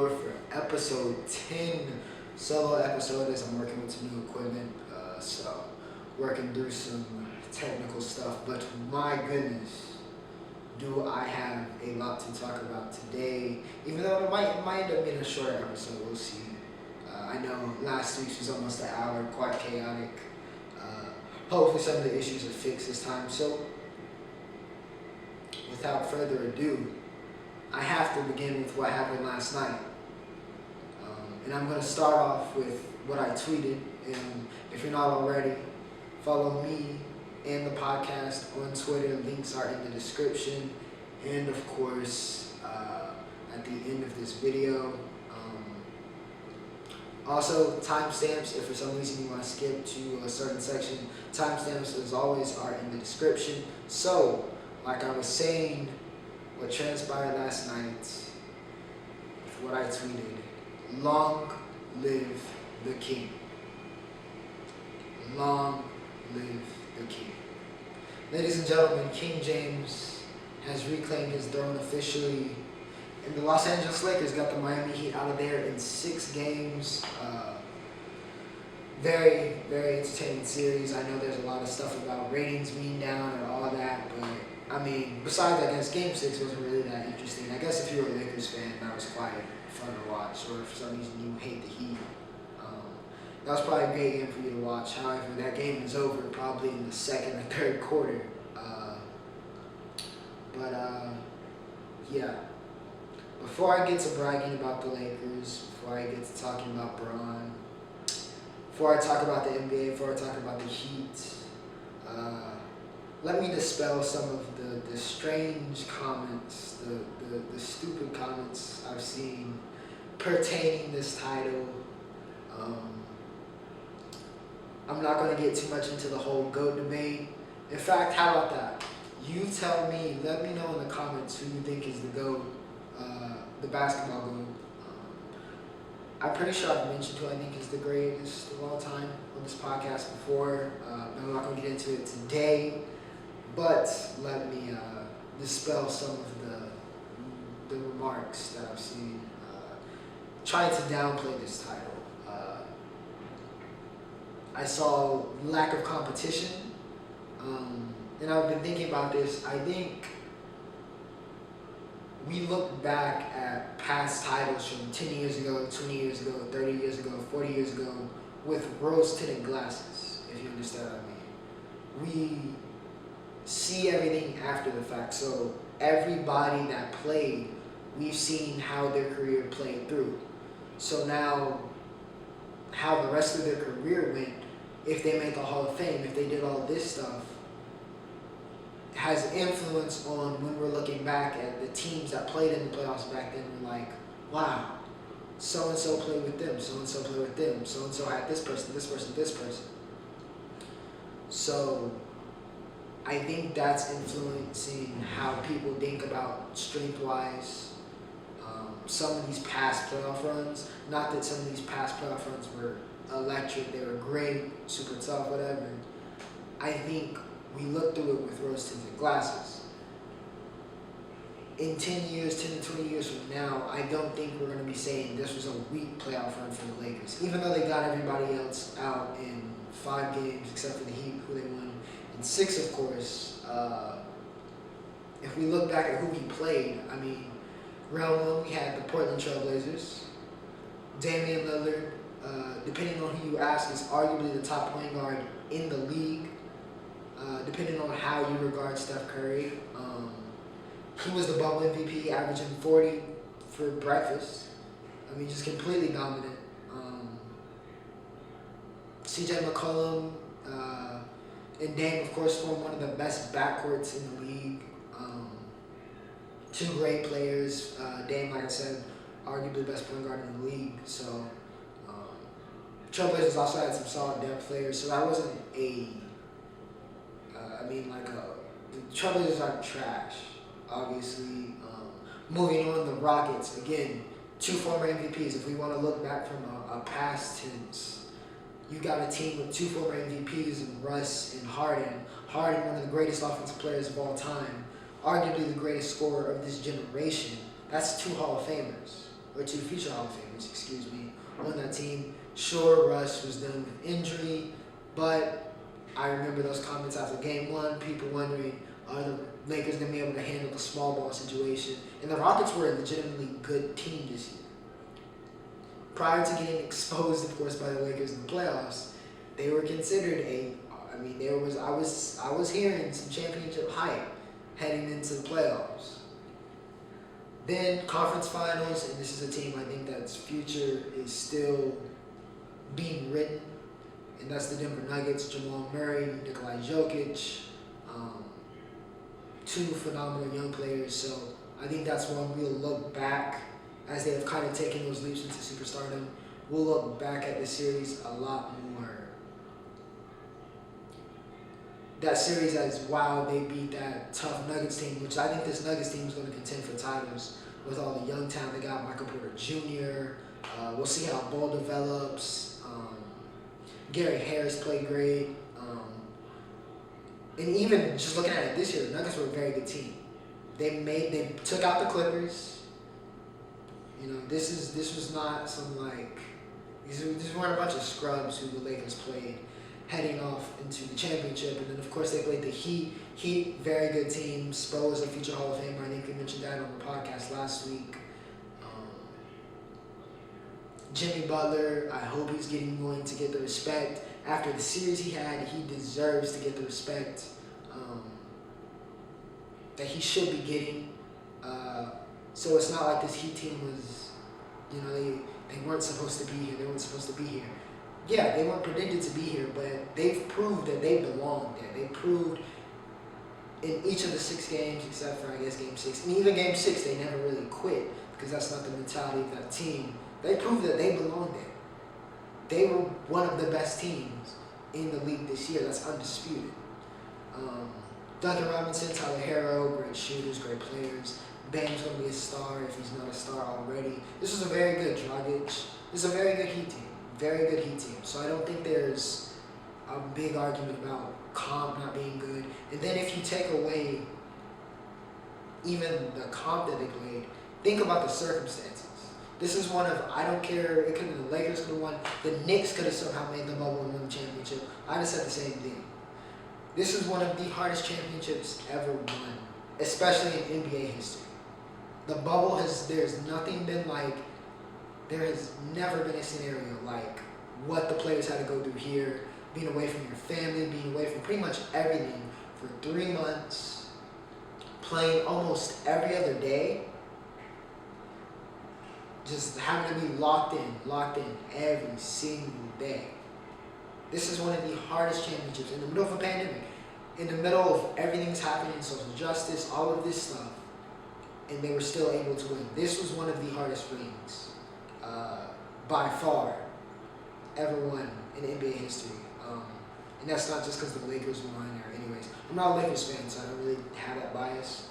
Galore for episode 10, solo episode as I'm working with some new equipment, so working through some technical stuff, but my goodness, do I have a lot to talk about today, even though it might end up being a shorter episode, we'll see. I know last week's was almost an hour, quite chaotic. Hopefully some of the issues are fixed this time, so without further ado, I have to begin with what happened last night. And I'm going to start off with what I tweeted. And if you're not already, follow me and the podcast on Twitter. Links are in the description. And of course, at the end of this video. Also, timestamps, if for some reason you want to skip to a certain section, timestamps as always are in the description. So, like I was saying, what transpired last night, with what I tweeted, long live the king. Long live the king. Ladies and gentlemen, King James has reclaimed his throne officially, and the Los Angeles Lakers got the Miami Heat out of there in 6 games. Very, very entertaining series. I know there's a lot of stuff about ratings being down and all that, but I mean, besides, I guess Game 6 wasn't really that interesting. I guess if you were a Lakers fan, that was quite fun to watch, or if for some reason you hate the Heat. That was probably a great game for you to watch. However, that game is over probably in the second or third quarter. Yeah. Before I get to bragging about the Lakers, before I get to talking about Braun, before I talk about the NBA, before I talk about the Heat, let me dispel some of the strange comments, the stupid comments I've seen pertaining this title. I'm not going to get too much into the whole GOAT debate. In fact, how about that? You tell me, let me know in the comments who you think is the GOAT, the basketball GOAT. I'm pretty sure I've mentioned who I think is the greatest of all time on this podcast before. I'm not going to get into it today. But let me dispel some of the remarks that I've seen trying to downplay this title. I saw lack of competition, and I've been thinking about this. I think we look back at past titles from 10 years ago, 20 years ago, 30 years ago, 40 years ago with rose-tinted glasses, if you understand what I mean. We see everything after the fact. So everybody that played, we've seen how their career played through. So now, how the rest of their career went, if they made the Hall of Fame, if they did all this stuff, has influence on when we're looking back at the teams that played in the playoffs back then. We're like, wow, so-and-so played with them, so-and-so played with them, so-and-so had this person, this person, this person. So I think that's influencing how people think about strength-wise. Some of these past playoff runs, not that some of these past playoff runs were electric, they were great, super tough, whatever. I think we look through it with rose-tinted glasses. In 10 years, 10 to 20 years from now, I don't think we're going to be saying this was a weak playoff run for the Lakers, even though they got everybody else out in 5 games, except for the Heat, who they won in 6, of course. If we look back at who he played, I mean, round 1 we had the Portland Trail Blazers. Damian Lillard, depending on who you ask, is arguably the top point guard in the league, depending on how you regard Steph Curry. He was the bubble MVP, averaging 40 for breakfast. I mean, just completely dominant. CJ McCollum and Dame, of course, formed one of the best backcourts in the league. 2 great players. Dame, like I said, arguably the best point guard in the league. So, Trailblazers also had some solid depth players. So that wasn't the Trailblazers aren't trash, obviously. Moving on, the Rockets, again, 2 former MVPs. If we want to look back from a past tense, you got a team with 2 former MVPs in Russ and Harden. Harden, one of the greatest offensive players of all time, arguably the greatest scorer of this generation. That's 2 Hall of Famers. or two future Hall of Famers, excuse me, on that team. Sure, Russ was done with injury, but I remember those comments after game one, people wondering, are the Lakers going to be able to handle the small ball situation? And the Rockets were a legitimately good team this year. Prior to getting exposed, of course, by the Lakers in the playoffs, they were considered I was hearing some championship hype heading into the playoffs. Then conference finals, and this is a team I think that's future is still being written, and that's the Denver Nuggets, Jamal Murray, Nikola Jokic, two phenomenal young players. So I think that's one we'll look back as they have kind of taken those leaps into superstardom. We'll look back at the series a lot more. That series as, wow, they beat that tough Nuggets team, which I think this Nuggets team is going to contend for titles with all the young talent they got. Michael Porter Jr. We'll see how Ball develops. Gary Harris played great. And even just looking at it this year, the Nuggets were a very good team. They took out the Clippers. You know, this was not some these weren't a bunch of scrubs who the Lakers played heading off into the championship. And then of course they played the Heat. Heat, very good team. Spo is a future Hall of Famer. I think we mentioned that on the podcast last week. Jimmy Butler, I hope he's going to get the respect. After the series he had, he deserves to get the respect that he should be getting. So it's not like this Heat team was, they weren't supposed to be here. They weren't supposed to be here. Yeah, they weren't predicted to be here, but they've proved that they belong there. They proved in each of the 6 games, except for, I guess, Game 6. And even Game 6, they never really quit because that's not the mentality of that team. They proved that they belong there. They were one of the best teams in the league this year. That's undisputed. Duncan Robinson, Tyler Herro, great shooters, great players. Bam's going to be a star if he's not a star already. This was a very good Dragic. This is a very good Heat team. Very good Heat team. So I don't think there's a big argument about comp not being good. And then if you take away even the comp that they played, think about the circumstances. This is one of, I don't care, it could have been the Lakers could have won, the Knicks could have somehow made the bubble and won the championship. I just said the same thing. This is one of the hardest championships ever won, especially in NBA history. The bubble there's nothing been like, there has never been a scenario like what the players had to go through here, being away from your family, being away from pretty much everything for 3 months, playing almost every other day, just having to be locked in every single day. This is one of the hardest championships in the middle of a pandemic, in the middle of everything's happening, social justice, all of this stuff, and they were still able to win. This was one of the hardest rings, by far, ever won in NBA history. And that's not just because the Lakers won, or anyways. I'm not a Lakers fan, so I don't really have that bias.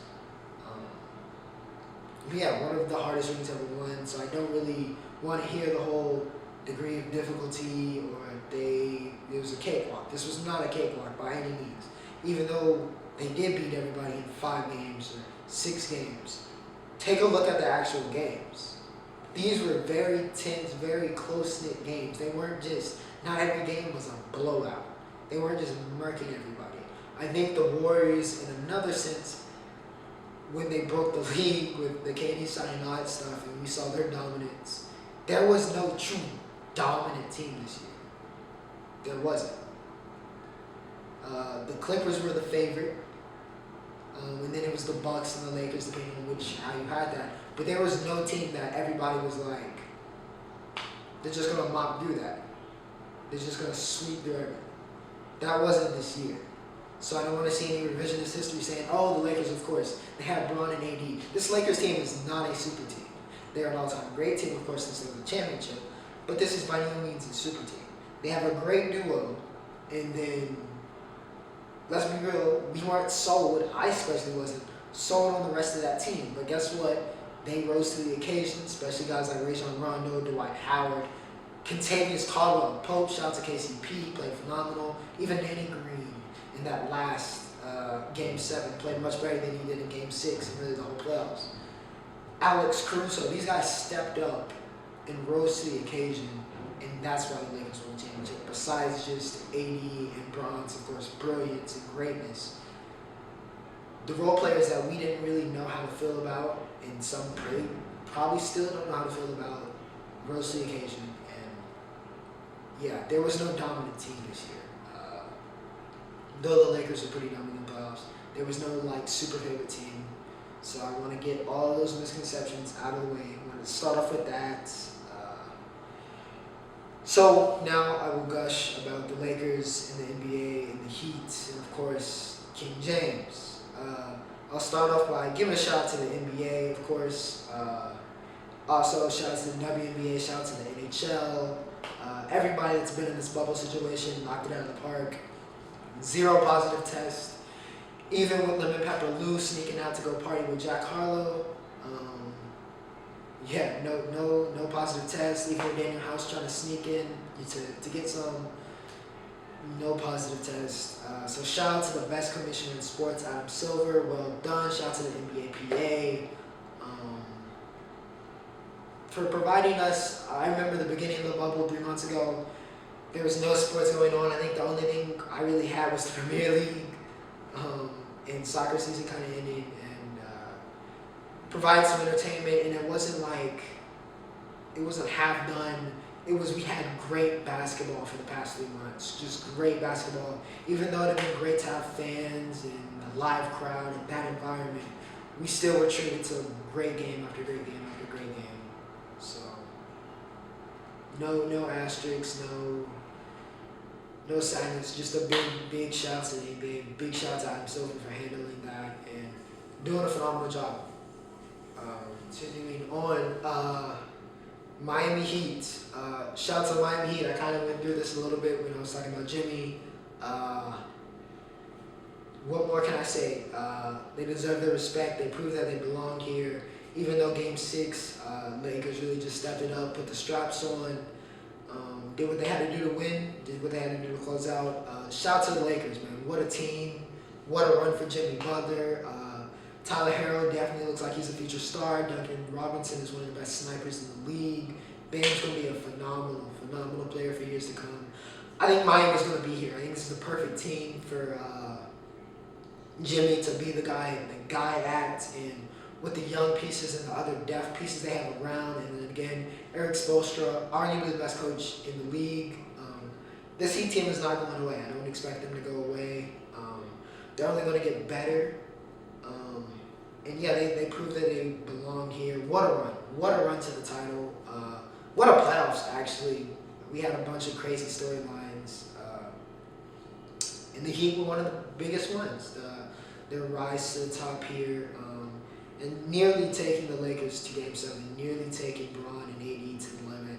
But yeah, one of the hardest rings ever won, so I don't really want to hear the whole degree of difficulty or it was a cakewalk. This was not a cakewalk by any means. Even though they did beat everybody in 5 games or 6 games. Take a look at the actual games. These were very tense, very close-knit games. They weren't just, not every game was a blowout. They weren't just murking everybody. I think the Warriors, in another sense, when they broke the league with the KD signing all that stuff and we saw their dominance, there was no true dominant team this year. There wasn't. The Clippers were the favorite, and then it was the Bucks and the Lakers, depending on how you had that. But there was no team that everybody was like, they're just going to mop through that. They're just going to sweep through everything. That wasn't this year. So I don't want to see any revisionist history saying, oh, the Lakers, of course, they had Braun and AD. This Lakers team is not a super team. They're an all-time great team, of course, since they won the championship. But this is by no means a super team. They have a great duo, and then, let's be real, we weren't sold, I especially wasn't, sold on the rest of that team. But guess what? They rose to the occasion, especially guys like Rajon Rondo, Dwight Howard, Kentavious Caldwell Pope, shout out to KCP, played phenomenal. Even Danny Green in that last Game 7 played much better than he did in Game 6 and really the whole playoffs. Alex Caruso. These guys stepped up and rose to the occasion, and that's why the Lakers won the championship. Besides just AD and Bron's, of course, brilliance and greatness, the role players that we didn't really know how to feel about, and some probably still don't know how to feel about, rose to the occasion. And yeah, there was no dominant team this year. Though the Lakers are pretty dominant in the playoffs, there was no like super favorite team. So I want to get all those misconceptions out of the way. I want to start off with that. So now I will gush about the Lakers and the NBA and the Heat and of course King James. I'll start off by giving a shout out to the NBA, of course. Also shout out to the WNBA, shout out to the NHL. Everybody that's been in this bubble situation knocked it out of the park. 0 positive tests. Even with Lemon Pepper Lou sneaking out to go party with Jack Harlow. Yeah, no positive tests. Even with Daniel House trying to sneak in to get some, no positive tests. So shout out to the best commissioner in sports, Adam Silver. Well done. Shout out to the NBA PA for providing us. I remember the beginning of the bubble 3 months ago. There was no sports going on. I think the only thing I really had was the Premier League. And soccer season kind of ending, and provided some entertainment. And it wasn't half done. We had great basketball for the past 3 months. Just great basketball. Even though it'd been great to have fans and a live crowd and that environment, we still were treated to great game after great game after great game. So no asterisks, no sadness, just a big shout out to the NBA, big shout out to Adam Silver for handling that and doing a phenomenal job. Continuing on, Miami Heat. Shout out to Miami Heat. I kind of went through this a little bit when I was talking about Jimmy. What more can I say? They deserve their respect. They proved that they belong here. Even though Game 6, Lakers really just stepped it up, put the straps on. Did what they had to do to win, did what they had to do to close out. Shout out to the Lakers, man. What a team. What a run for Jimmy Butler. Tyler Herro definitely looks like he's a future star. Duncan Robinson is one of the best snipers in the league. Bam's going to be a phenomenal player for years to come. I think Miami's going to be here. I think this is the perfect team for Jimmy to be the guy act, and with the young pieces and the other depth pieces they have around. And then again, Eric Spoelstra, arguably the best coach in the league. This Heat team is not going away. I don't expect them to go away. They're only going to get better. And yeah, they proved that they belong here. What a run. What a run to the title. What a playoffs, actually. We had a bunch of crazy storylines. And the Heat were one of the biggest ones. Their rise to the top here. And nearly taking the Lakers to Game 7, nearly taking Bron and AD to the limit.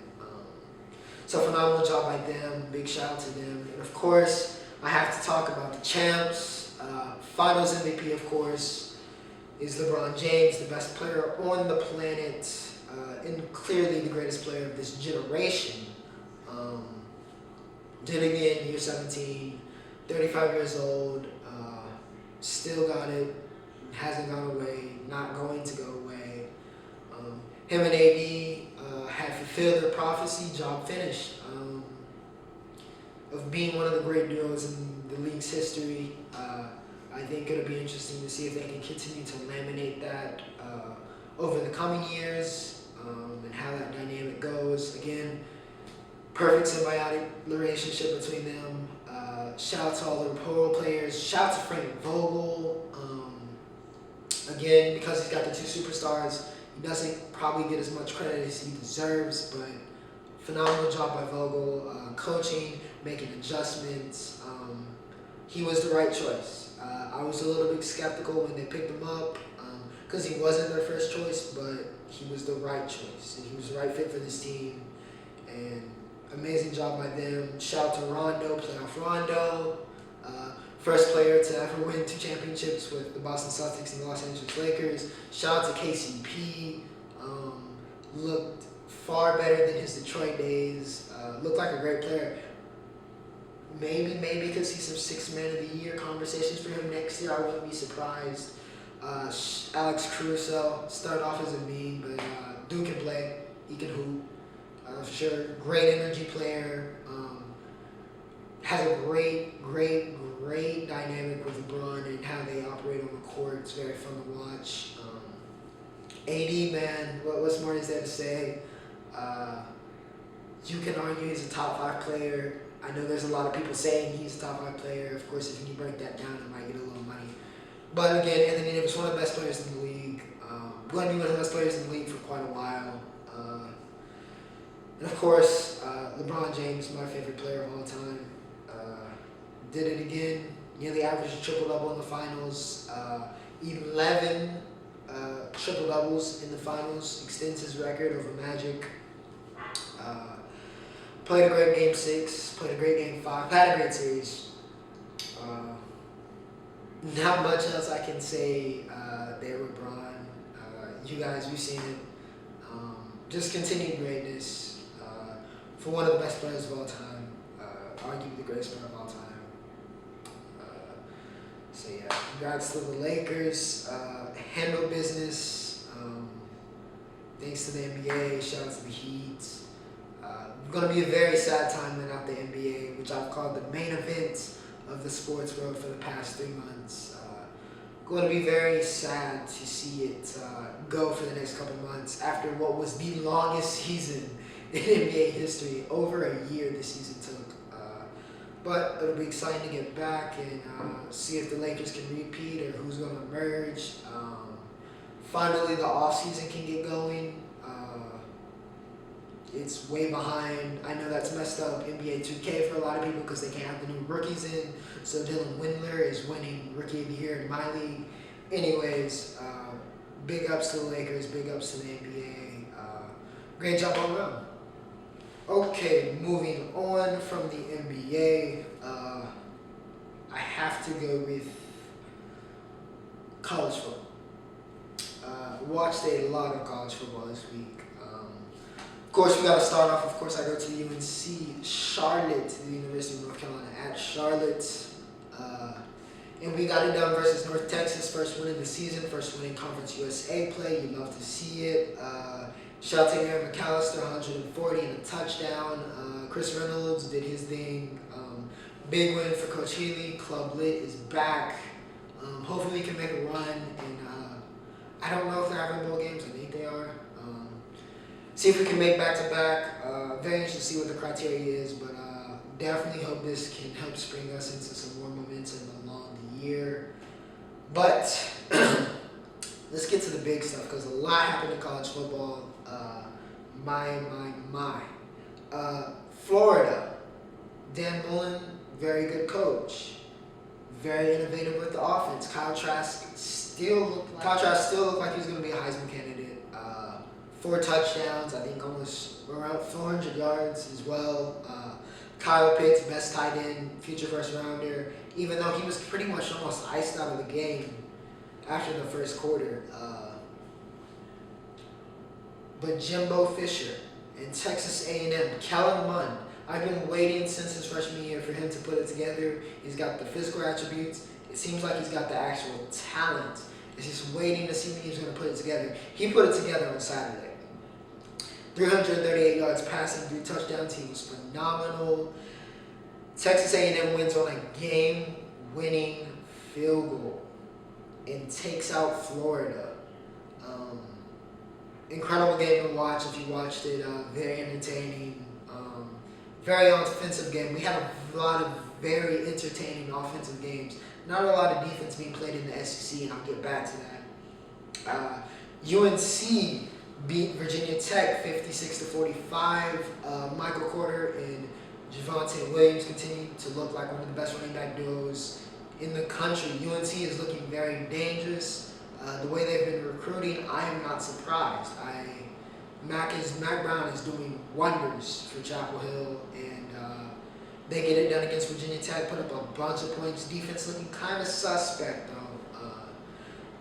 So phenomenal job by them. Big shout out to them. And of course, I have to talk about the champs. Finals MVP, of course, is LeBron James, the best player on the planet, and clearly the greatest player of this generation. Did it again, year 17, 35 years old, still got it, hasn't gone away, not going to go away. Him and AD had fulfilled their prophecy, job finished, of being one of the great duos in the league's history. I think it'll be interesting to see if they can continue to laminate that over the coming years, and how that dynamic goes. Again, perfect symbiotic relationship between them. Shout out to all the role players. Shout out to Frank Vogel. Again, because he's got the 2 superstars, he doesn't probably get as much credit as he deserves, but phenomenal job by Vogel. Coaching, making adjustments. He was the right choice. I was a little bit skeptical when they picked him up because he wasn't their first choice, but he was the right choice, and he was the right fit for this team. And amazing job by them. Shout out to Rondo, playoff Rondo. First player to ever win 2 championships with the Boston Celtics and the Los Angeles Lakers. Shout out to KCP. Looked far better than his Detroit days. Looked like a great player. Maybe could see some 6th man of the year conversations for him next year. I wouldn't be surprised. Alex Caruso started off as a meme, but dude can play. He can hoop. For sure. Great energy player. Has a great dynamic with LeBron and how they operate on the court. It's very fun to watch. AD, man, what's more is there to say? You can argue he's a top 5 player. I know there's a lot of people saying he's a top 5 player. Of course, if you break that down, it might get a little money. But again, Anthony Davis, one of the best players in the league. Going to be one of the best players in the league for quite a while. And of course, LeBron James, my favorite player of all time. Did it again. Nearly averaged a triple-double in the finals. 11 triple-doubles in the finals. Extends his record over Magic. Played a great Game 6. Played a great Game 5. Had a great series. Not much else I can say there with Bron. You guys, we've seen it. Just continued greatness for one of the best players of all time. Arguably the greatest player of all time. So yeah, congrats to the Lakers. Handle business. Thanks to the NBA. Shout out to the Heat. Going to be a very sad time without the NBA, which I've called the main event of the sports world for the past 3 months. Going to be very sad to see it go for the next couple months after what was the longest season in NBA history. Over a year this season took. But it'll be exciting to get back and see if the Lakers can repeat or who's going to emerge. Finally, the offseason can get going. It's way behind. I know that's messed up NBA 2K for a lot of people because they can't have the new rookies in. So Dylan Windler is winning Rookie of the Year in my league. Anyways, big ups to the Lakers, big ups to the NBA. Great job all around. Okay, moving on from the NBA, I have to go with college football. Watched a lot of college football this week. Of course, we got to start off. Of course, I go to the UNC Charlotte, the University of North Carolina at Charlotte. And we got it done versus North Texas. First win of the season, first win in Conference USA play. You love to see it. Shout out to Aaron McAllister, 140 and a touchdown. Chris Reynolds did his thing. Big win for Coach Healy. Club Lit is back. Hopefully we can make a run. And I don't know if they're having bowl games. I think they are. See if we can make back-to-back. Very interested to see what the criteria is, but definitely hope this can help spring us into some more momentum along the year. But let's get to the big stuff because a lot happened in college football. Florida. Dan Mullen, very good coach. Very innovative with the offense. Kyle Trask still looked like he was going to be a Heisman candidate. 4 touchdowns, I think almost around 400 yards as well. Kyle Pitts, best tight end, future first rounder, even though he was pretty much almost iced out of the game after the first quarter. But Jimbo Fisher and Texas A&M, Kellen Mond, I've been waiting since his freshman year for him to put it together. He's got the physical attributes. It seems like he's got the actual talent. It's just waiting to see when he's going to put it together. He put it together on Saturday. 338 yards passing, 3 touchdowns. He was phenomenal. Texas A&M wins on a game-winning field goal and takes out Florida. Incredible game to watch if you watched it. Very entertaining. Very offensive game. We had a lot of very entertaining offensive games. Not a lot of defense being played in the SEC, and I'll get back to that. UNC beat Virginia Tech 56-45. Michael Carter and Javonte Williams continue to look like one of the best running back duos in the country. UNC is looking very dangerous. The way they've been recruiting, I am not surprised. Mac Brown is doing wonders for Chapel Hill, and they get it done against Virginia Tech, put up a bunch of points. Defense looking kind of suspect, though.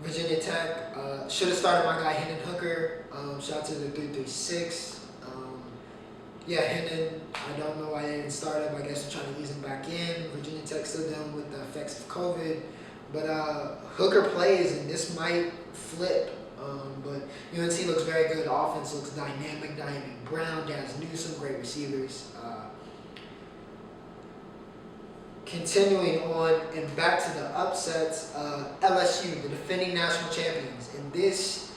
Virginia Tech should have started my guy Hendon Hooker. Shout out to the 336. Hendon, I don't know why they didn't start him. I guess they're trying to ease him back in. Virginia Tech still dealing with the effects of COVID. But Hooker plays, and this might flip. But UNC looks very good. Offense looks dynamic. Brown, Jazz Newsome, great receivers. Continuing on and back to the upsets, LSU, the defending national champions, and this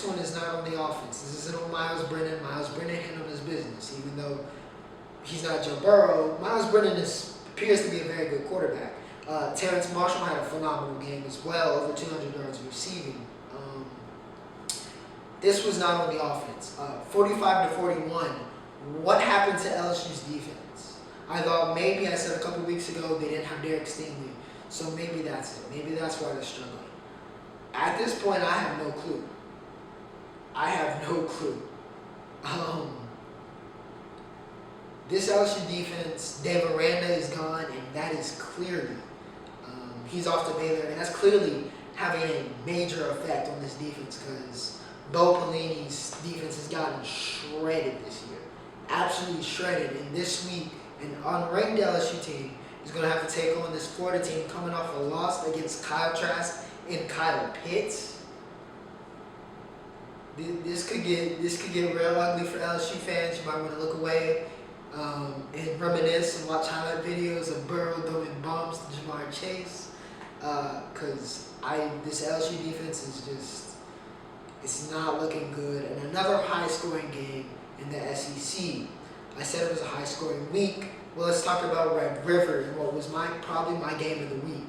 one is not on the offense. This isn't on Miles Brennan. Miles Brennan handled his business, even though he's not Joe Burrow. Miles Brennan appears to be a very good quarterback. Terrence Marshall had a phenomenal game as well, over 200 yards receiving. This was not on the offense. 45-41. What happened to LSU's defense? I thought maybe I said a couple weeks ago they didn't have Derek Stingley, so maybe that's it. Maybe that's why they're struggling. At this point, I have no clue. This LSU defense, Dave Aranda is gone, and that is clearly, he's off to Baylor, and that's clearly having a major effect on this defense because Bo Pelini's defense has gotten shredded this year. Absolutely shredded. And this week, an unranked LSU team is going to have to take on this Florida team coming off a loss against Kyle Trask and Kyle Pitts. This could get real ugly for LSU fans. You might want to look away and reminisce and watch highlight videos of Burrow throwing bombs to Jamar Chase. Because this LSU defense is just, it's not looking good. And another high-scoring game in the SEC. I said it was a high-scoring week. Well, let's talk about Red River and what was probably my game of the week.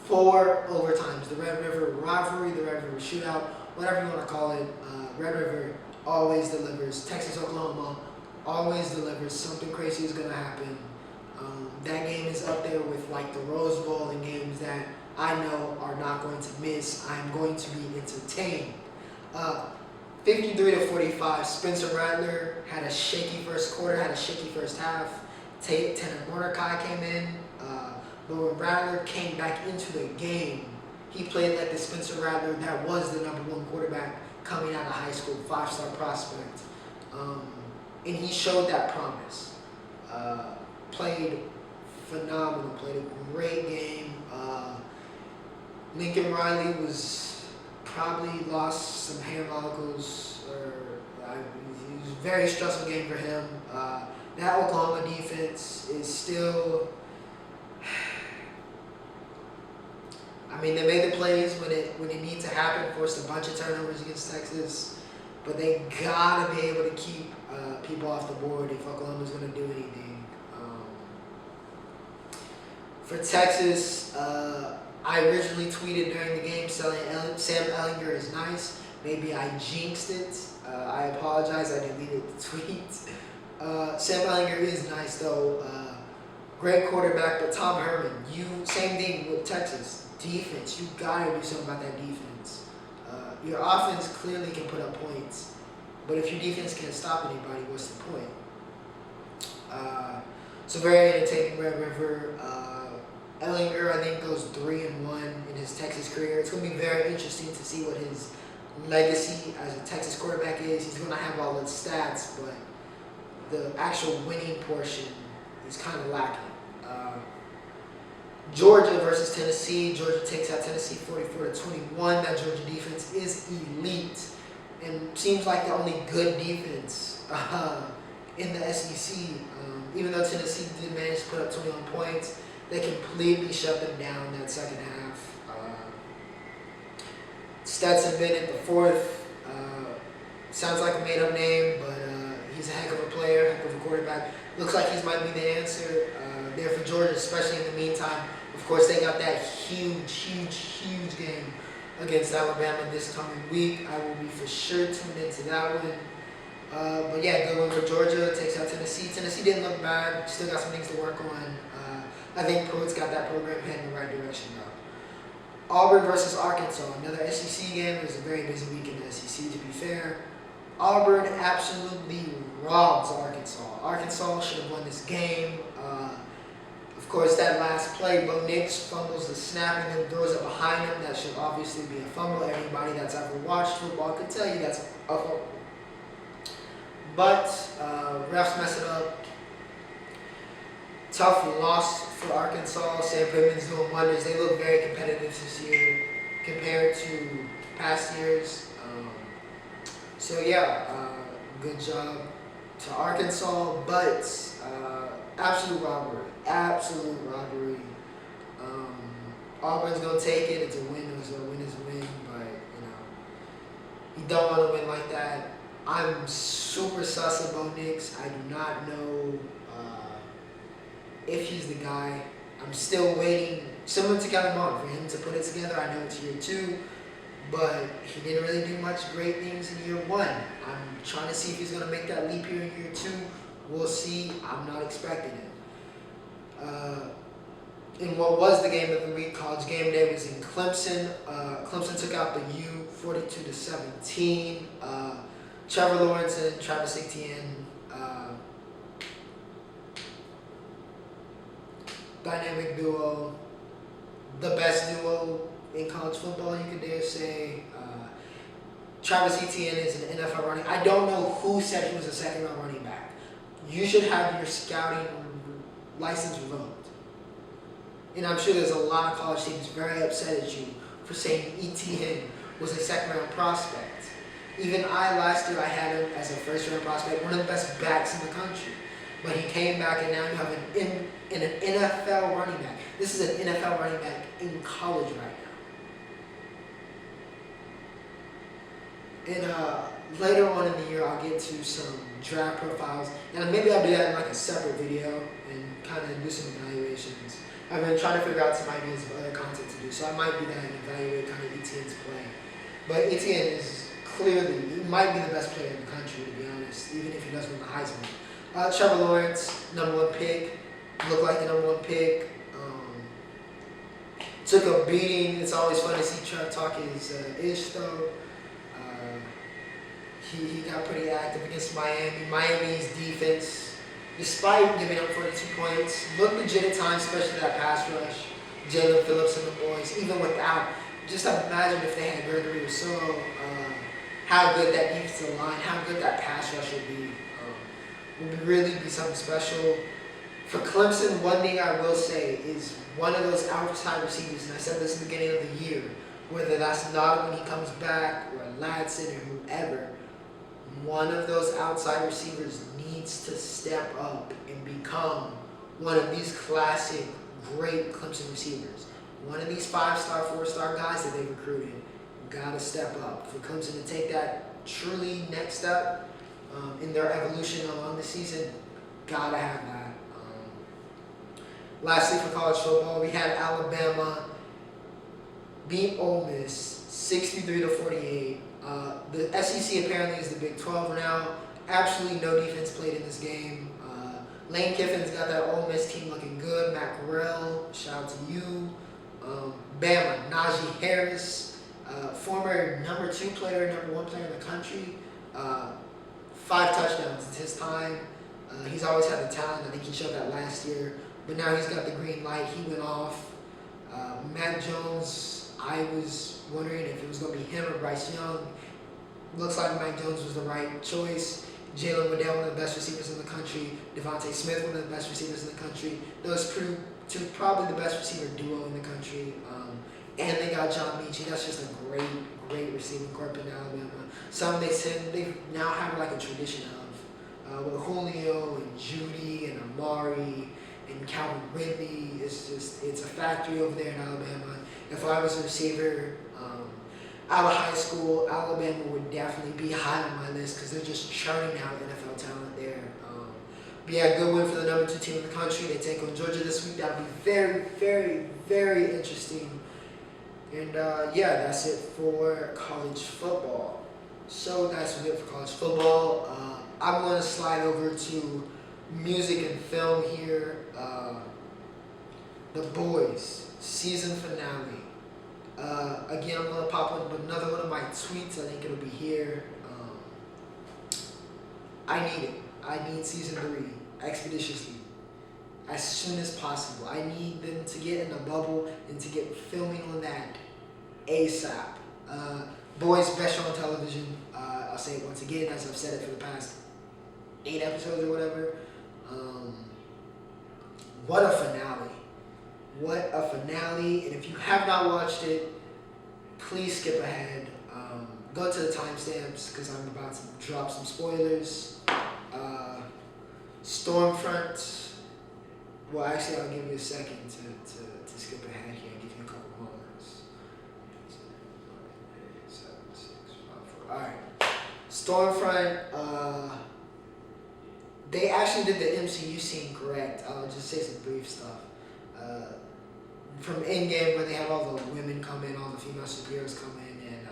4 overtimes. The Red River rivalry, the Red River shootout, whatever you want to call it. Red River always delivers. Texas, Oklahoma always delivers. Something crazy is going to happen. That game is up there with like the Rose Bowl and games that I know are not going to miss. I'm going to be entertained. 53-45. Spencer Rattler had a shaky first quarter, had a shaky first half. Tanner Mordecai came in. But when Rattler came back into the game, he played like the Spencer Rattler that was the #1 quarterback coming out of high school, 5-star prospect. And he showed that promise. Played phenomenal, played a great game. Lincoln Riley probably lost some hair follicles, it was a very stressful game for him. That Oklahoma defense is still, they made the plays when it needs to happen, forced a bunch of turnovers against Texas, but they gotta be able to keep people off the board if Oklahoma's gonna do anything. For Texas, I originally tweeted during the game, Sam Ehlinger is nice. Maybe I jinxed it. I apologize, I deleted the tweet. Sam Ehlinger is nice though. Great quarterback, but Tom Herman, same thing with Texas. Defense, you gotta do something about that defense. Your offense clearly can put up points, but if your defense can't stop anybody, what's the point? So very entertaining Red River. Ehlinger, I think, goes 3-1 in his Texas career. It's going to be very interesting to see what his legacy as a Texas quarterback is. He's going to have all the stats, but the actual winning portion is kind of lacking. Georgia versus Tennessee. Georgia takes out Tennessee 44-21. That Georgia defense is elite and seems like the only good defense in the SEC. Even though Tennessee did manage to put up 21 points, they completely shut them down that second half. Stetson Bennett, the fourth, sounds like a made-up name, but he's a heck of a player, heck of a quarterback. Looks like he might be the answer there for Georgia, especially in the meantime. Of course, they got that huge game against Alabama this coming week. I will be for sure tuned into that one. But yeah, good one for Georgia. Takes out Tennessee. Tennessee didn't look bad. Still got some things to work on. I think Pruitt's got that program heading in the right direction though. Auburn versus Arkansas. Another SEC game. It was a very busy week in the SEC, to be fair. Auburn absolutely robs Arkansas. Arkansas should have won this game. Of course, that last play, Bo Nix fumbles the snap and then throws it behind him. That should obviously be a fumble. Anybody that's ever watched football could tell you that's a fumble. But refs mess it up. Tough loss for Arkansas. Sam Pittman's doing wonders. They look very competitive this year compared to past years. So yeah, good job to Arkansas, but absolute robbery. Absolute robbery. Auburn's gonna take it. It's a win. It's a win. It's a win. But you don't want to win like that. I'm super sus of Bo Nix. I do not know if he's the guy. I'm still waiting, similar to Kevin Martin, for him to put it together. I know it's year 2, but he didn't really do much great things in year 1. I'm trying to see if he's going to make that leap here in year 2. We'll see. I'm not expecting it. In what was the game of the week, College Game Day, was in Clemson. Clemson took out the U 42-17. Trevor Lawrence and Travis Etienne, dynamic duo, the best duo in college football, you could dare say. Travis Etienne is an NFL running. I don't know who said he was a second-round running back. You should have your scouting license revoked. And I'm sure there's a lot of college teams very upset at you for saying Etienne was a second-round prospect. Even last year, I had him as a first-round prospect, one of the best backs in the country. But he came back, and now you have an NFL running back. This is an NFL running back in college right now. And later on in the year, I'll get to some draft profiles. And maybe I'll do that in like a separate video and kind of do some evaluations. I've been trying to figure out some ideas of other content to do. So I might do that and evaluate kind of Etienne's play. But Etienne is clearly, he might be the best player in the country, to be honest, even if he doesn't win the Heisman. Trevor Lawrence, number 1 pick, looked like the number 1 pick. Took a beating. It's always fun to see Trev talk his ish, though. He got pretty active against Miami. Miami's defense, despite giving up 42 points, looked legit at times, especially that pass rush. Jalen Phillips and the boys, even without. Just imagine if they had Gregory Rousseau, how good that defensive line, how good that pass rush would be. Would really be something special. For Clemson, one thing I will say is one of those outside receivers, and I said this at the beginning of the year, whether that's Nadal when he comes back or Ladson or whoever, one of those outside receivers needs to step up and become one of these classic, great Clemson receivers. One of these 5-star, 4-star guys that they recruited got to step up. For Clemson to take that truly next step in their evolution along the season, gotta have that. Lastly, for college football, we had Alabama beat Ole Miss 63-48. The SEC apparently is the Big 12 now. Absolutely no defense played in this game. Lane Kiffin's got that Ole Miss team looking good. Matt Corral, shout out to you. Bama, Najee Harris, former number 2 player, number 1 player in the country. 5 touchdowns. It's his time. He's always had the talent. I think he showed that last year. But now he's got the green light. He went off. Matt Jones, I was wondering if it was going to be him or Bryce Young. Looks like Matt Jones was the right choice. Jalen Waddell, one of the best receivers in the country. Devontae Smith, one of the best receivers in the country. Those two probably the best receiver duo in the country. And they got John Mechie. That's just a great receiving corps in Alabama. Some they said they now have like a tradition of with Julio and Judy and Amari and Calvin Ridley. It's a factory over there in Alabama. If I was a receiver out of high school, Alabama would definitely be high on my list because they're just churning out NFL talent there. But yeah, good win for the number 2 team in the country. They take on Georgia this week. That'll be very, very, very interesting. And yeah, that's it for college football. So that's it for college football. I'm going to slide over to music and film here. The Boys season finale. Again, I'm going to pop up another one of my tweets. I think it'll be here. I need it. I need season 3 expeditiously, as soon as possible. I need them to get in the bubble and to get filming on that ASAP. Boys, best show on television. I'll say it once again, as I've said it for the past 8 episodes or whatever. What a finale. What a finale. And if you have not watched it, please skip ahead. Go to the timestamps because I'm about to drop some spoilers. Stormfront. Well, actually, I'll give you a second to skip ahead here. I'll give you a couple moments. 7, 6, 5, 4. All right. Stormfront. They actually did the MCU scene correct. I'll just say some brief stuff. From Endgame, where they have all the women come in, all the female superheroes come in and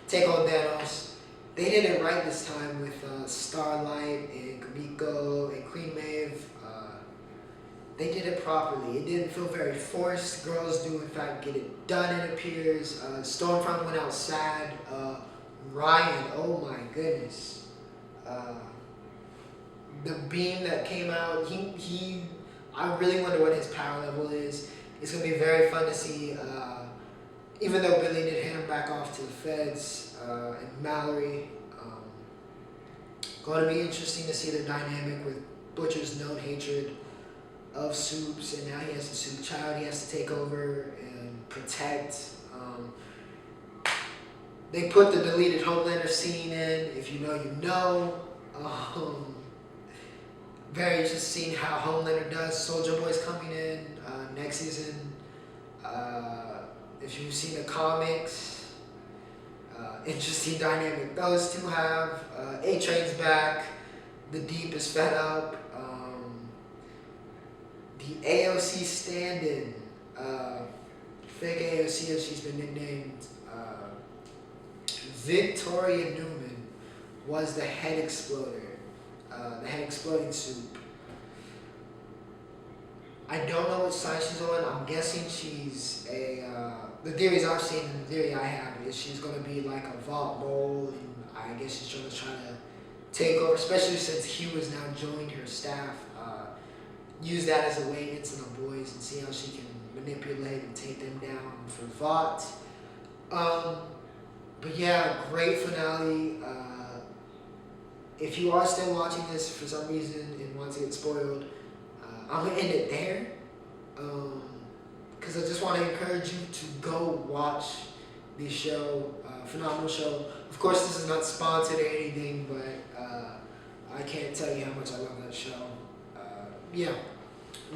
take on Thanos. They did it right this time with Starlight and Kamiko and Queen Maeve. They did it properly. It didn't feel very forced. Girls do, in fact, get it done, it appears. Stormfront went out sad. Ryan, oh my goodness. The beam that came out, I really wonder what his power level is. It's going to be very fun to see. Even though Billy did hand him back off to the feds and Mallory, going to be interesting to see the dynamic with Butcher's known hatred of Soups, and now he has a Soup child he has to take over and protect. They put the deleted Homelander scene in. If you know, you know. Very interesting seeing how Homelander does. Soldier Boy's coming in next season. If you've seen the comics, interesting dynamic those two have. A-Train's back. The Deep is fed up. The AOC stand-in, fake AOC as she's been nicknamed, Victoria Newman was the head exploder, the head exploding Soup. I don't know what side she's on. I'm guessing she's the theories I've seen and the theory I have is she's going to be like a Vault Bowl, and I guess she's trying to take over, especially since Hugh has now joined her staff. Use that as a way into the boys and see how she can manipulate and take them down for Vought. But yeah, great finale. If you are still watching this for some reason and want to get spoiled, I'm going to end it there. Because I just want to encourage you to go watch the show. Phenomenal show. Of course, this is not sponsored or anything, but I can't tell you how much I love that show. Yeah,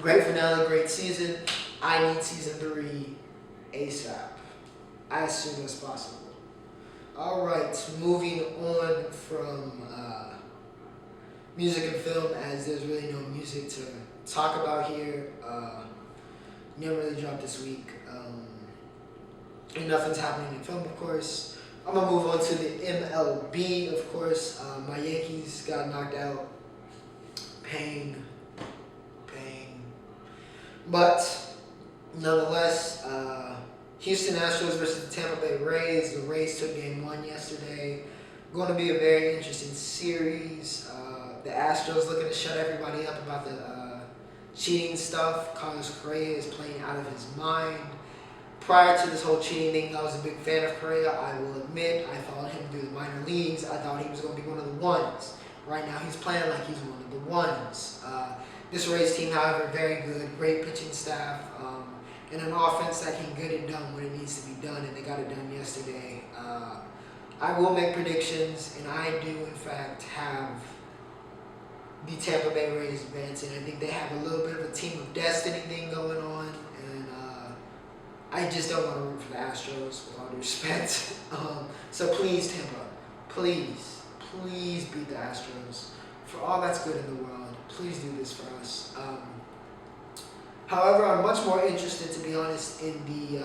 great finale, great season. I need season 3 ASAP, as soon as possible. All right, moving on from music and film, as there's really no music to talk about here. Never really dropped this week. And nothing's happening in film, of course. I'm going to move on to the MLB, of course. My Yankees got knocked out. Pain. But nonetheless, Houston Astros versus the Tampa Bay Rays. The Rays took game 1 yesterday. Going to be a very interesting series. The Astros looking to shut everybody up about the cheating stuff. Carlos Correa is playing out of his mind. Prior to this whole cheating thing, I was a big fan of Correa. I will admit, I followed him through the minor leagues. I thought he was going to be one of the ones. Right now, he's playing like he's one of the ones. This Rays team, however, very good, great pitching staff, and an offense that can get it done when it needs to be done, and they got it done yesterday. I will make predictions, and I do, in fact, have the Tampa Bay Rays advancing. I think they have a little bit of a team of destiny thing going on, and I just don't want to root for the Astros, with all due respect. So please, Tampa, please beat the Astros. For all that's good in the world, please do this for us. However, I'm much more interested, to be honest, in the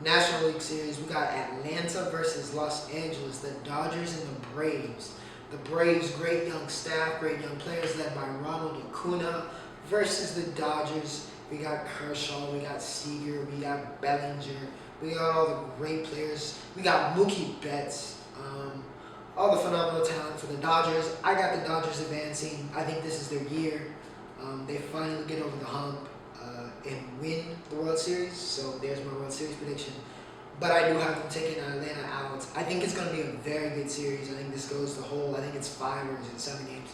National League Series. We got Atlanta versus Los Angeles, the Dodgers and the Braves. The Braves, great young staff, great young players led by Ronald Acuna, versus the Dodgers. We got Kershaw, we got Seager, we got Bellinger, we got all the great players. We got Mookie Betts. All the phenomenal talent for the Dodgers. I got the Dodgers advancing. I think this is their year. They finally get over the hump and win the World Series. So there's my World Series prediction. But I do have them taking Atlanta out. I think it's going to be a very good series. I think this goes the whole, I think it's 5 or is it 7 games.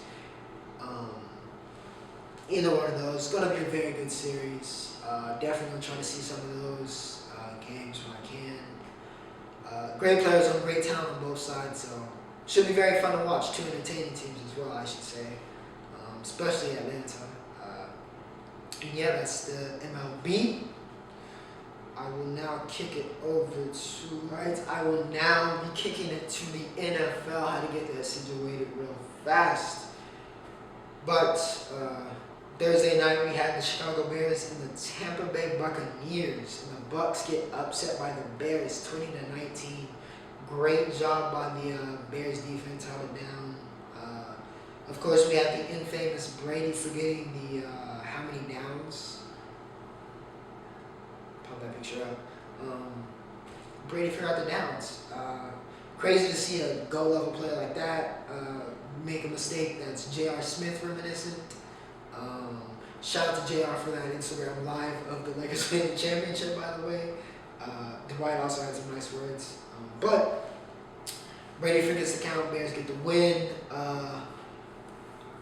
Either one of those. It's going to be a very good series. Definitely going to try to see some of those games when I can. Great players on great talent on both sides, so should be very fun to watch. Two entertaining teams as well, I should say, especially Atlanta. And yeah, that's the MLB. I will now kick it over to, right, I will now be kicking it to the NFL. I had to get that situated real fast. But Thursday night we had the Chicago Bears and the Tampa Bay Buccaneers. And the Bucs get upset by the Bears 20-19. Great job by the Bears defense, held it down. Of course, we had the infamous Brady forgetting the how many downs. Pop that picture up. Brady forgot the downs. Crazy to see a go-level player like that make a mistake that's J.R. Smith reminiscent. Shout out to JR for that Instagram live of the Lakers winning the championship, by the way. Dwight also had some nice words. But Brady forgets the count. Bears get the win.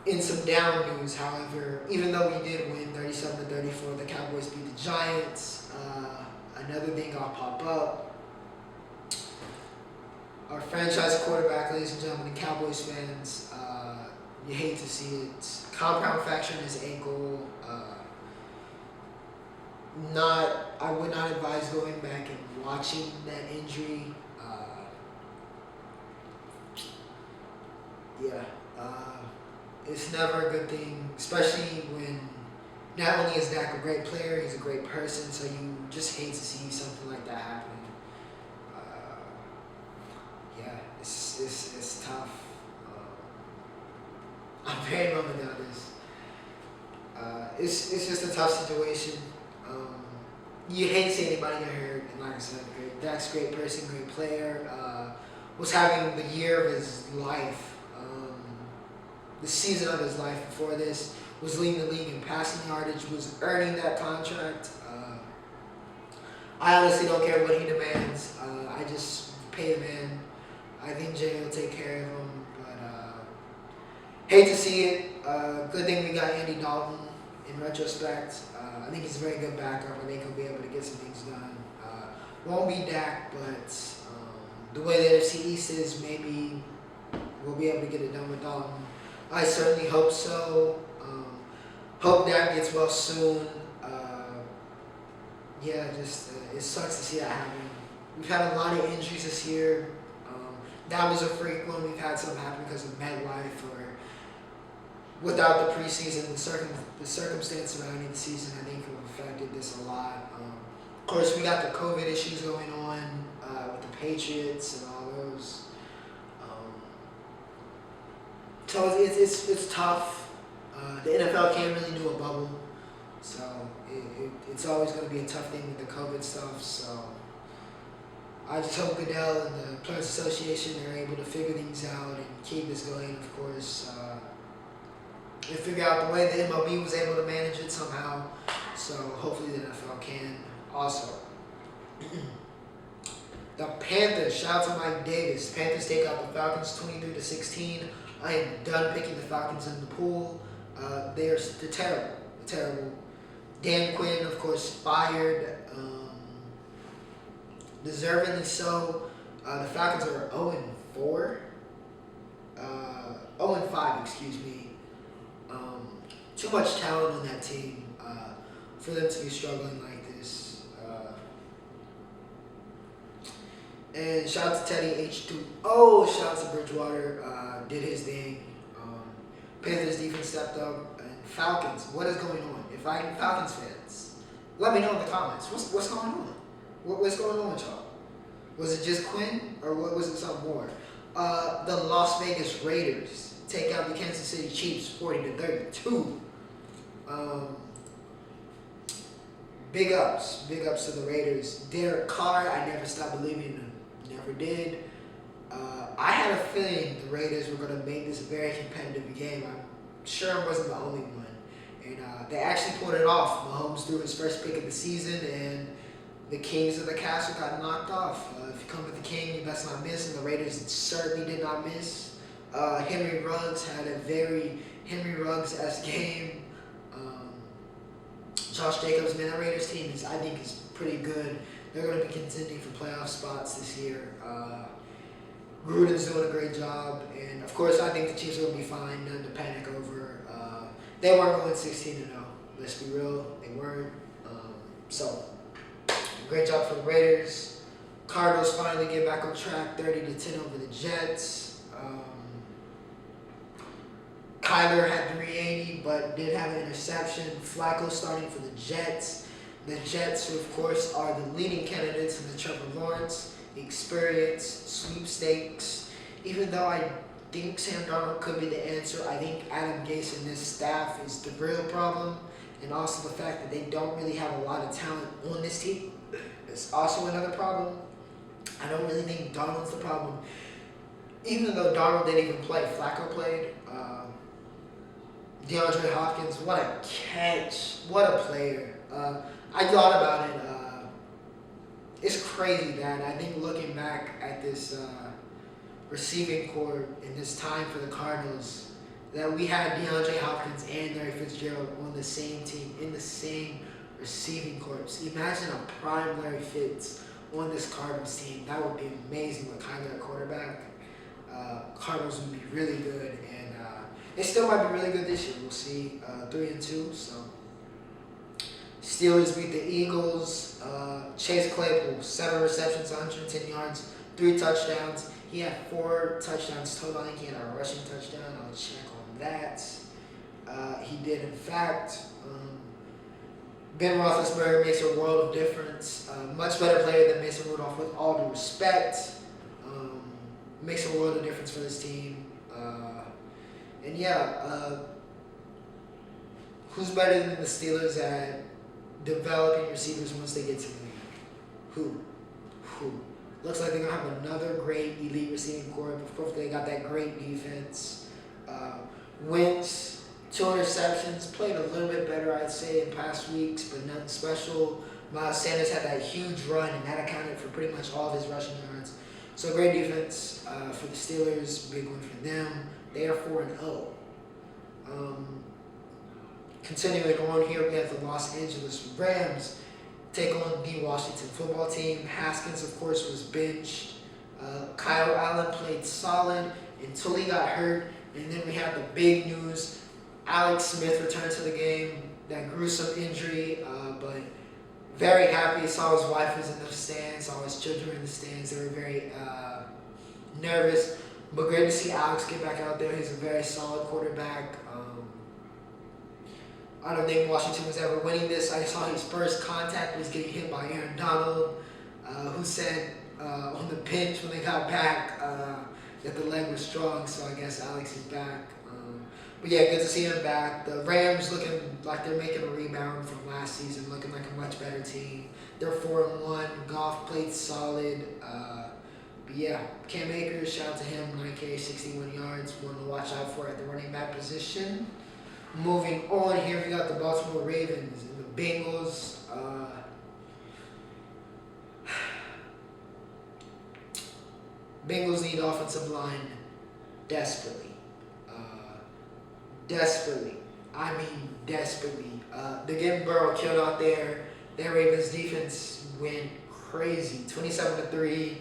In some down news, however, even though we did win 37-34, the Cowboys beat the Giants. Another thing I'll pop up. Our franchise quarterback, ladies and gentlemen, and Cowboys fans, you hate to see it. Compound fracture in his ankle. I would not advise going back and watching that injury. It's never a good thing, especially when not only is Dak a great player, he's a great person, so you just hate to see something like that happen. It's tough. I'm very bummed about this. It's just a tough situation. You hate to see anybody get hurt, and like I said, Dak's a great person, great player. Was having the year of his life. The season of his life before this, was leading the league in passing yardage, was earning that contract. I honestly don't care what he demands. I just pay the man. I think Jay will take care of him, but hate to see it. Good thing we got Andy Dalton in retrospect. I think he's a very good backup. I think he'll be able to get some things done. Won't be Dak, but the way the NFC East is, maybe we'll be able to get it done with Dalton. I certainly hope so. Hope Dak gets well soon. It sucks to see that happen. We've had a lot of injuries this year. That was a freak one. We've had some happen because of MetLife or without the preseason. The circumstance surrounding the season, I think, have affected this a lot. Of course, we got the COVID issues going on with the Patriots and all those. So it's tough. The NFL can't really do a bubble, so it's always going to be a tough thing with the COVID stuff. So I just hope Goodell and the Players Association are able to figure things out and keep this going. Of course, and figure out the way the MLB was able to manage it somehow. So hopefully the NFL can also. The Panthers, shout out to Mike Davis. The Panthers take out the Falcons 23-16. I am done picking the Falcons in the pool. They're terrible. They're terrible. Dan Quinn, of course, fired. Deservingly so. The Falcons are 0-4. 0-5, excuse me. Too much talent on that team for them to be struggling like this. And shout out to Teddy H2O. Shout out to Bridgewater. Did his thing. Panthers defense stepped up. And Falcons, what is going on? If I'm Falcons fans, let me know in the comments. What's going on? What's going on with y'all? Was it just Quinn, or was it something more? The Las Vegas Raiders take out the Kansas City Chiefs 40-32. Big ups to the Raiders. Derek Carr, I never stopped believing in him. Never did. I had a feeling the Raiders were going to make this a very competitive game. I'm sure I wasn't the only one. And they actually pulled it off. Mahomes threw his first pick of the season, and the Kings of the Castle got knocked off. If you come with the King, you best not miss, and the Raiders certainly did not miss. Henry Ruggs had a very Henry Ruggs-esque game. Josh Jacobs, man, that Raiders team I think is pretty good. They're going to be contending for playoff spots this year. Gruden's doing a great job, and of course, I think the Chiefs are going to be fine. Nothing to panic over. They weren't going 16-0. Let's be real, they weren't. So, great job for the Raiders. Cardinals finally get back on track, 30-10 over the Jets. Kyler had 380, but did have an interception. Flacco starting for the Jets. The Jets, who of course are the leading candidates in the Trevor Lawrence experience sweepstakes. Even though I think Sam Darnold could be the answer, I think Adam Gase and this staff is the real problem. And also the fact that they don't really have a lot of talent on this team is also another problem. I don't really think Darnold's the problem. Even though Darnold didn't even play, Flacco played. DeAndre Hopkins, what a catch. What a player. I thought about it. It's crazy that I think looking back at this receiving corps in this time for the Cardinals, that we had DeAndre Hopkins and Larry Fitzgerald on the same team, in the same receiving corps. Imagine a prime Larry Fitz on this Cardinals team. That would be amazing with Kyler at quarterback. Cardinals would be really good, and they still might be really good this year. We'll see. 3-2. So Steelers beat the Eagles. Chase Claypool, 7 receptions, 110 yards, 3 touchdowns. He had 4 touchdowns total. I think he had a rushing touchdown. I'll check on that. He did, in fact. Ben Roethlisberger makes a world of difference. Much better player than Mason Rudolph, with all due respect. Makes a world of difference for this team. And yeah, who's better than the Steelers at developing receivers once they get to the league? Who? Looks like they're going to have another great elite receiving corps. Of course, they got that great defense. Wentz, 2 interceptions, played a little bit better, I'd say, in past weeks, but nothing special. Miles Sanders had that huge run, and that accounted for pretty much all of his rushing yards. So great defense for the Steelers, big one for them. They are 4-0. Continuing on here, we have the Los Angeles Rams take on the Washington football team. Haskins, of course, was benched. Kyle Allen played solid until he got hurt. And then we have the big news. Alex Smith returned to the game. That gruesome injury, but very happy. Saw his wife was in the stands, saw his children in the stands. They were very nervous. But great to see Alex get back out there. He's a very solid quarterback. I don't think Washington was ever winning this. I saw his first contact was getting hit by Aaron Donald, who said on the bench when they got back that the leg was strong. So I guess Alex is back. But yeah, good to see him back. The Rams looking like they're making a rebound from last season, looking like a much better team. They're 4-1. Goff played solid. But yeah, Cam Akers, shout out to him, 9K, 61 yards. One to watch out for at the running back position. Moving on here, we got the Baltimore Ravens and the Bengals. Bengals need offensive line desperately. I mean desperately. They're getting Burrow killed out there. Their Ravens defense went crazy. 27-3.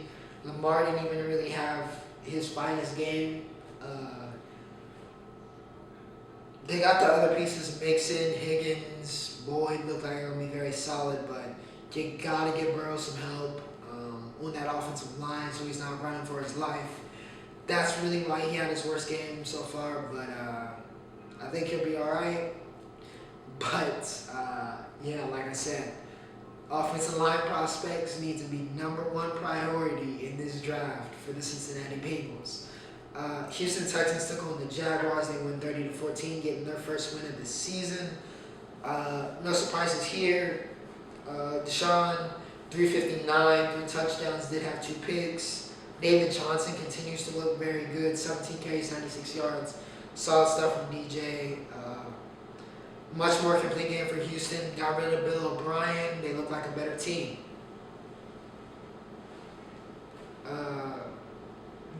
Lamar didn't even really have his finest game. They got the other pieces, Mixon, Higgins, Boyd look like they're going to be very solid, but you got to give Burrow some help on that offensive line so he's not running for his life. That's really why he had his worst game so far, but I think he'll be all right. But, yeah, like I said, offensive line prospects need to be #1 priority in this draft for the Cincinnati Bengals. Houston Texans took on the Jaguars. They won 30-14, getting their first win of the season. No surprises here. Deshaun, 359, 3 touchdowns, did have 2 picks. David Johnson continues to look very good, 17 carries, 96 yards. Solid stuff from DJ. Much more complete game for Houston. Got rid of Bill O'Brien. They look like a better team.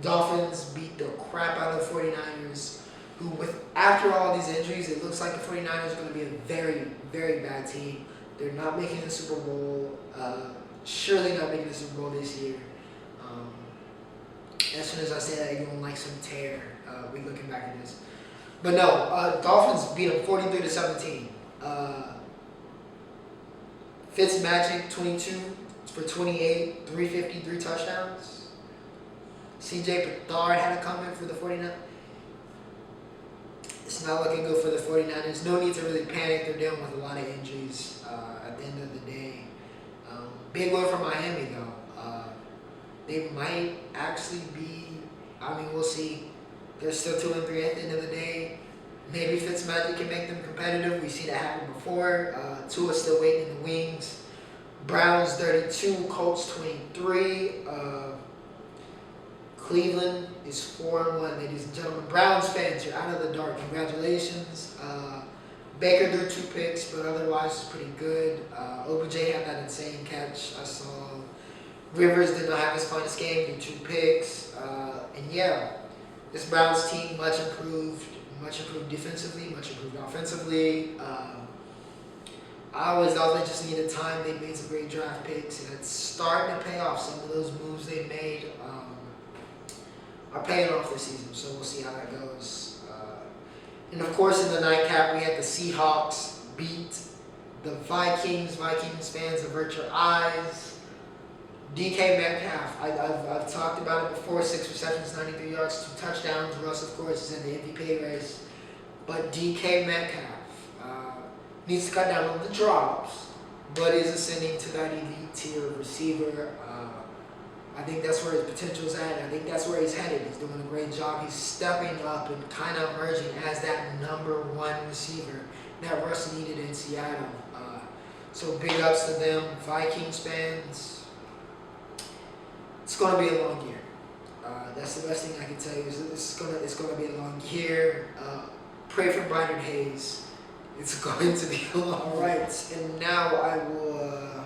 Dolphins beat the crap out of the 49ers, who with after all these injuries, it looks like the 49ers are going to be a very, very bad team. They're not making the Super Bowl. Surely not making the Super Bowl this year. As soon as I say that, you're going to like some tear. We looking back at this. But no, Dolphins beat them 43-17. Fitzmagic, 22 for 28, 350, 3 touchdowns. CJ Beathard had to come in for the 49ers. It's not looking good for the 49ers. No need to really panic. They're dealing with a lot of injuries at the end of the day. Big win for Miami, though. They might actually be, I mean, we'll see. They're still 2-3 at the end of the day. Maybe Fitzmagic can make them competitive. We've seen that happen before. Tua's still waiting in the wings. Browns 32, Colts 23. Cleveland is 4-1, ladies and gentlemen. Browns fans, you're out of the dark. Congratulations. Baker threw 2 picks, but otherwise it's pretty good. OBJ had that insane catch I saw. Rivers did not have his finest game, threw 2 picks. And yeah, this Browns team much improved defensively, much improved offensively. I always thought they just needed time. They made some great draft picks, and it's starting to pay off. Some of those moves they made are paying off this season, so we'll see how that goes. And of course, in the nightcap, we had the Seahawks beat the Vikings. Vikings fans, avert your eyes. DK Metcalf, I've talked about it before, 6 receptions, 93 yards, 2 touchdowns. Russ, of course, is in the MVP race. But DK Metcalf needs to cut down on the drops, but is ascending to that elite tier of receiver. I think that's where his potential's at. I think that's where he's headed. He's doing a great job. He's stepping up and kind of emerging as that number 1 receiver that Russ needed in Seattle. So big ups to them, Vikings fans. It's going to be a long year. That's the best thing I can tell you. It's gonna be a long year. Pray for Brian Hayes. It's going to be all right. And now I will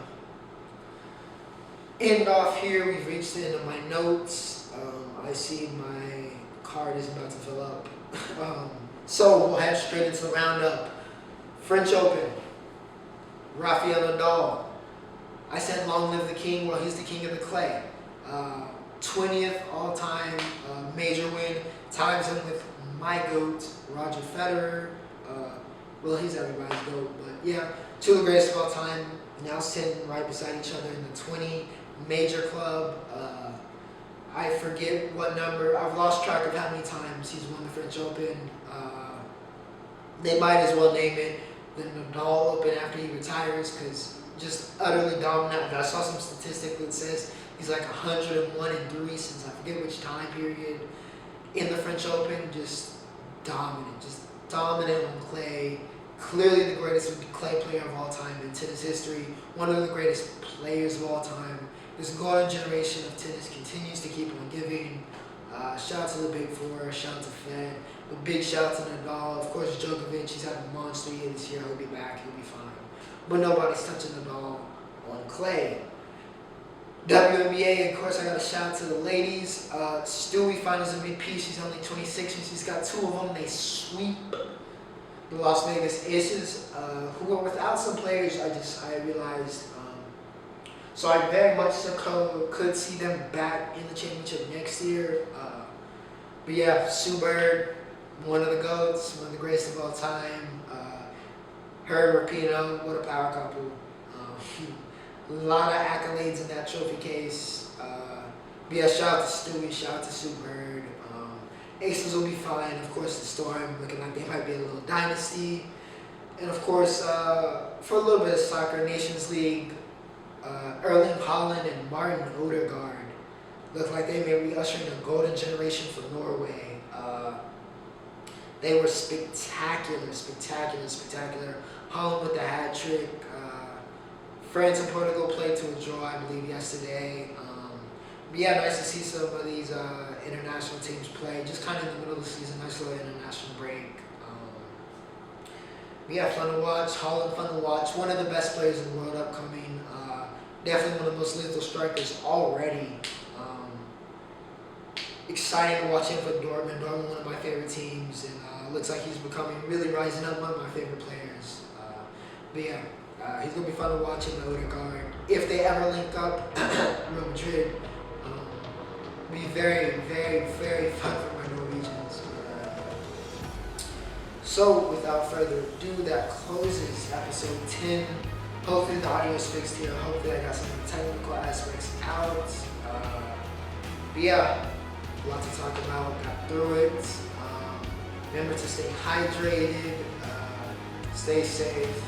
end off here. We've reached the end of my notes. I see my card is about to fill up. So we'll head straight into the roundup. French Open. Rafael Nadal. I said long live the king. Well, he's the king of the clay. 20th all-time major win. Ties him with my GOAT, Roger Federer. Well, he's everybody's GOAT, but yeah, 2 of the greatest of all time. Now sitting right beside each other in the 20 major club. I forget what number. I've lost track of how many times he's won the French Open. They might as well name it the Nadal Open after he retires, because just utterly dominant. I saw some statistic that says he's like 101-3 since I forget which time period in the French Open. Just dominant on clay. Clearly the greatest clay player of all time in tennis history. One of the greatest players of all time. This golden generation of tennis continues to keep on giving. Shout out to the Big Four. Shout out to Fed. A big shout out to Nadal. Of course, Djokovic. He's had a monster year this year. He'll be back. He'll be fine. But nobody's touching Nadal on clay. WNBA, of course, I got a shout out to the ladies. Stewie Finals MVP. She's only 26 and she's got 2 of them. They sweep the Las Vegas Aces, who were without some players. I realized. So I very much so could see them back in the championship next year. But yeah, Sue Bird, one of the GOATs, one of the greatest of all time. Her and Rapinoe, what a power couple. A lot of accolades in that trophy case. But yeah, shout out to Stewie, shout out to Sue Bird. Aces will be fine. Of course, the Storm looking like they might be a little dynasty. And of course, for a little bit of soccer, Nations League, Erling Haaland and Martin Odergaard look like they may be ushering a golden generation for Norway. They were spectacular. Haaland with the hat trick. France and Portugal played to a draw, I believe, yesterday. But yeah, nice to see some of these international teams play. Just kind of in the middle of the season, nice little international break. But yeah, fun to watch. Haaland, fun to watch. One of the best players in the world upcoming. Definitely one of the most lethal strikers already. Exciting to watch him for Dortmund. Dortmund, one of my favorite teams. And Looks like he's becoming really rising up, one of my favorite players. But yeah, he's gonna be fun to watch in the Odergaard. If they ever link up, Real Madrid, be very, very, very fun for my Norwegians. So without further ado, that closes episode 10. Hopefully the audio is fixed here. Hopefully I got some technical aspects out. But yeah, a lot to talk about. Got through it. Remember to stay hydrated. Stay safe.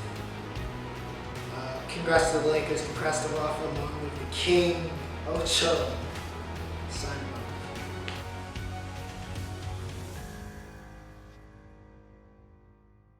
Congrats to the Lakers. Congrats to Rafa along with the King Ocho.